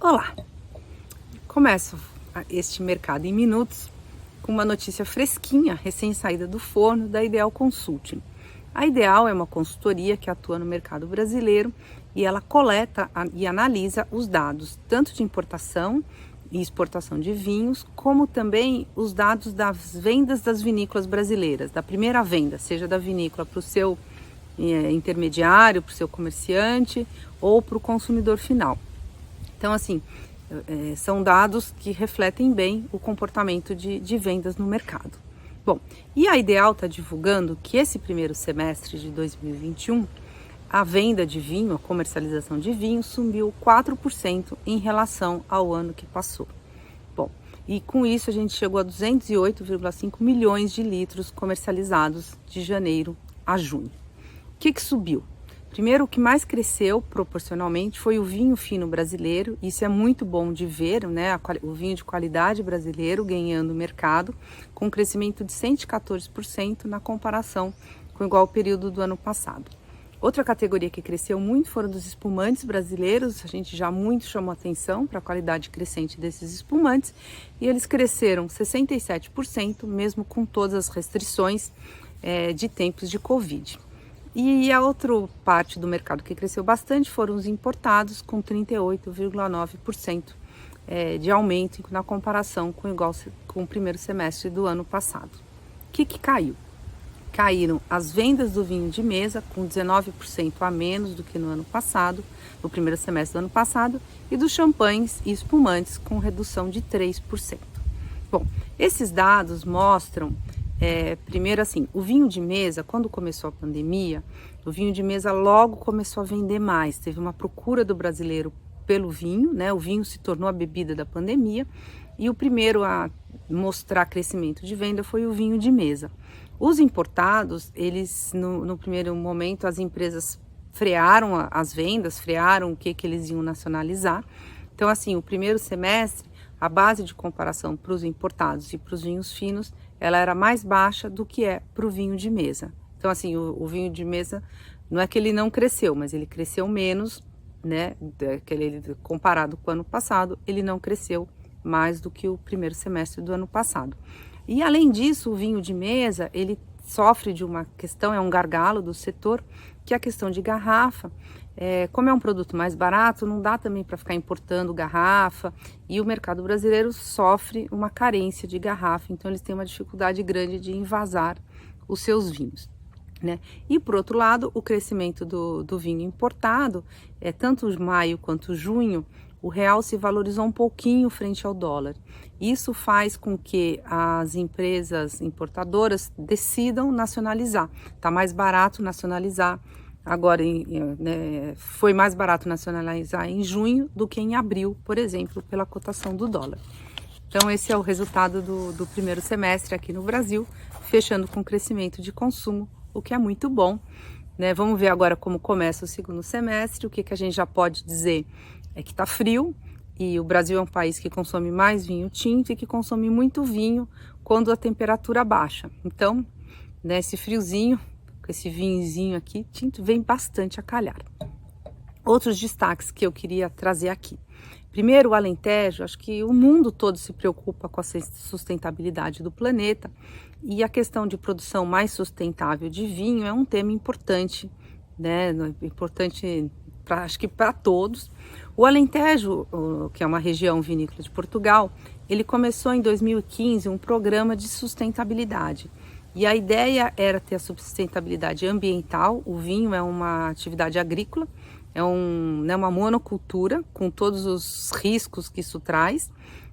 Olá! Começo este Mercado em Minutos com uma notícia fresquinha, recém-saída do forno, da Ideal Consulting. A Ideal é uma consultoria que atua no mercado brasileiro e ela coleta e analisa os dados tanto de importação e exportação de vinhos, como também os dados das vendas das vinícolas brasileiras, da primeira venda, seja da vinícola para o seu intermediário, para o seu comerciante ou para o consumidor final. Então, assim, são dados que refletem bem o comportamento de vendas no mercado. Bom, e a Ideal está divulgando que esse primeiro semestre de 2021, a venda de vinho, a comercialização de vinho, subiu 4% em relação ao ano que passou. Bom, e com isso a gente chegou a 208,5 milhões de litros comercializados de janeiro a junho. O que subiu? Primeiro, o que mais cresceu proporcionalmente foi o vinho fino brasileiro. Isso é muito bom de ver, né? O vinho de qualidade brasileiro ganhando mercado, com um crescimento de 114% na comparação com o igual período do ano passado. Outra categoria que cresceu muito foram dos espumantes brasileiros. A gente já muito chamou atenção para a qualidade crescente desses espumantes e eles cresceram 67%, mesmo com todas as restrições de tempos de Covid. E a outra parte do mercado que cresceu bastante foram os importados, com 38,9% de aumento na comparação com o primeiro semestre do ano passado. O que caiu? Caíram as vendas do vinho de mesa, com 19% a menos do que no ano passado, no primeiro semestre do ano passado, e dos champanhes e espumantes, com redução de 3%. Bom, esses dados mostram primeiro assim, o vinho de mesa, quando começou a pandemia, o vinho de mesa logo começou a vender mais. Teve uma procura do brasileiro pelo vinho, né? O vinho se tornou a bebida da pandemia e o primeiro a mostrar crescimento de venda foi o vinho de mesa. Os importados, eles no primeiro momento as empresas frearam as vendas, frearam o que eles iam nacionalizar. Então assim, o primeiro semestre, a base de comparação para os importados e para os vinhos finos, ela era mais baixa do que é para o vinho de mesa. Então, assim, o vinho de mesa, não é que ele não cresceu, mas ele cresceu menos, né? Comparado com o ano passado, ele não cresceu mais do que o primeiro semestre do ano passado. E, além disso, o vinho de mesa, ele sofre de uma questão, é um gargalo do setor, que é a questão de garrafa. Como é um produto mais barato, não dá também para ficar importando garrafa e o mercado brasileiro sofre uma carência de garrafa, então eles têm uma dificuldade grande de envasar os seus vinhos, né? E por outro lado, o crescimento do vinho importado, tanto maio quanto junho, o real se valorizou um pouquinho frente ao dólar. Isso faz com que as empresas importadoras decidam nacionalizar. Está mais barato nacionalizar. Agora, foi mais barato nacionalizar em junho do que em abril, por exemplo, pela cotação do dólar. Então, esse é o resultado do primeiro semestre aqui no Brasil, fechando com crescimento de consumo, o que é muito bom, né? Vamos ver agora como começa o segundo semestre. O que a gente já pode dizer é que está frio e o Brasil é um país que consome mais vinho tinto e que consome muito vinho quando a temperatura baixa. Então, esse friozinho, com esse vinhozinho aqui, tinto, vem bastante a calhar. Outros destaques que eu queria trazer aqui. Primeiro, o Alentejo, acho que o mundo todo se preocupa com a sustentabilidade do planeta e a questão de produção mais sustentável de vinho é um tema importante, né? Importante, acho que para todos. O Alentejo, que é uma região vinícola de Portugal, ele começou em 2015 um programa de sustentabilidade. E a ideia era ter a sustentabilidade ambiental. O vinho é uma atividade agrícola, é uma monocultura com todos os riscos que isso traz,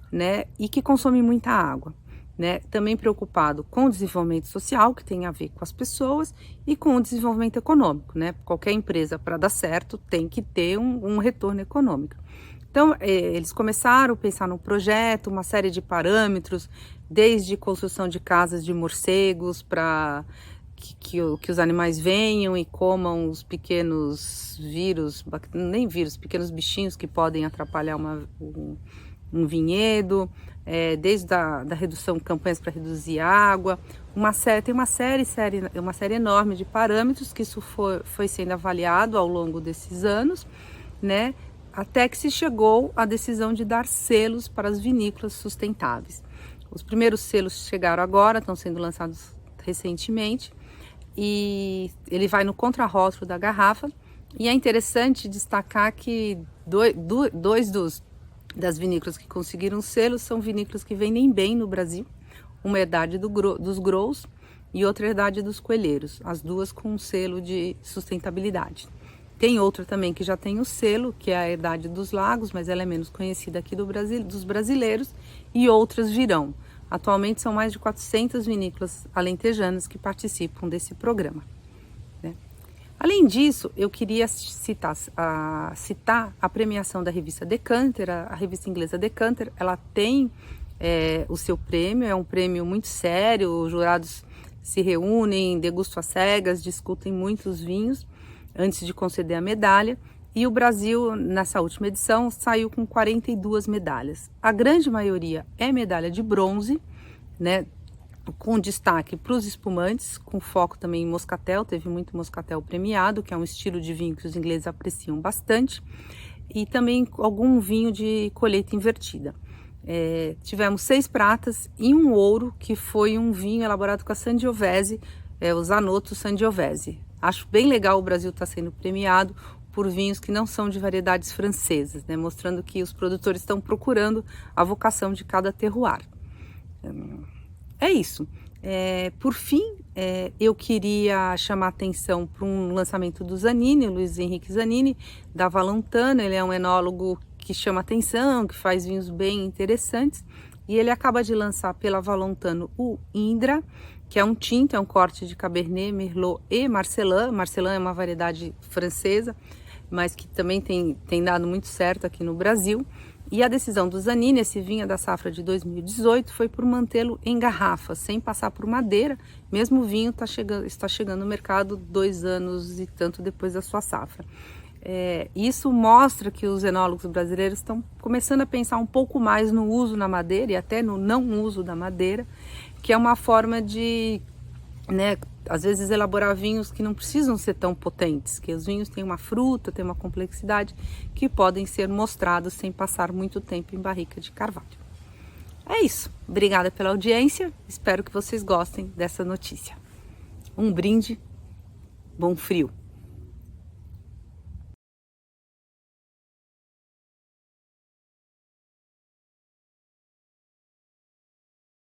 né? E que consome muita água, né? Também preocupado com o desenvolvimento social, que tem a ver com as pessoas, e com o desenvolvimento econômico, né? Qualquer empresa, para dar certo, tem que ter um retorno econômico. Então, eles começaram a pensar no projeto, uma série de parâmetros, desde construção de casas de morcegos para que os animais venham e comam os pequenos pequenos bichinhos que podem atrapalhar um vinhedo, desde a redução, campanhas para reduzir água, tem uma série enorme de parâmetros que isso foi sendo avaliado ao longo desses anos, né? até que se chegou à decisão de dar selos para as vinícolas sustentáveis. Os primeiros selos chegaram agora, estão sendo lançados recentemente, e ele vai no contrarótulo da garrafa. E é interessante destacar que das vinícolas que conseguiram selos são vinícolas que vendem bem no Brasil. Uma herdade dos growers e outra herdade dos coelheiros, as duas com um selo de sustentabilidade. Tem outra também que já tem o selo, que é a herdade dos lagos, mas ela é menos conhecida aqui dos brasileiros, e outras virão. Atualmente são mais de 400 vinícolas alentejanas que participam desse programa, né? Além disso, eu queria citar a premiação da revista Decanter, a revista inglesa Decanter. Ela tem o seu prêmio, é um prêmio muito sério, os jurados se reúnem, degustam às cegas, discutem muitos vinhos antes de conceder a medalha. E o Brasil, nessa última edição, saiu com 42 medalhas. A grande maioria é medalha de bronze, né? Com destaque para os espumantes, com foco também em moscatel. Teve muito moscatel premiado, que é um estilo de vinho que os ingleses apreciam bastante, e também algum vinho de colheita invertida. Tivemos 6 pratas e um ouro, que foi um vinho elaborado com a Sangiovese, o Zanotto Sangiovese. Acho bem legal o Brasil estar sendo premiado por vinhos que não são de variedades francesas, né? Mostrando que os produtores estão procurando a vocação de cada terroir. É isso. Por fim, eu queria chamar a atenção para um lançamento do Zanini, Luiz Henrique Zanini, da Valentano. Ele é um enólogo que chama atenção, que faz vinhos bem interessantes, e ele acaba de lançar pela Valentano o Indra, que é um tinto, é um corte de Cabernet, Merlot e Marcelin. Marcelin é uma variedade francesa, mas que também tem dado muito certo aqui no Brasil. E a decisão do Zanini, esse vinho da safra de 2018, foi por mantê-lo em garrafa, sem passar por madeira. Mesmo o vinho está chegando no mercado 2 anos e tanto depois da sua safra. Isso mostra que os enólogos brasileiros estão começando a pensar um pouco mais no uso na madeira e até no não uso da madeira, que é uma forma de, né, às vezes elaborar vinhos que não precisam ser tão potentes, que os vinhos têm uma fruta, têm uma complexidade que podem ser mostrados sem passar muito tempo em barrica de carvalho. É isso. Obrigada pela audiência. Espero que vocês gostem dessa notícia. Um brinde, bom frio.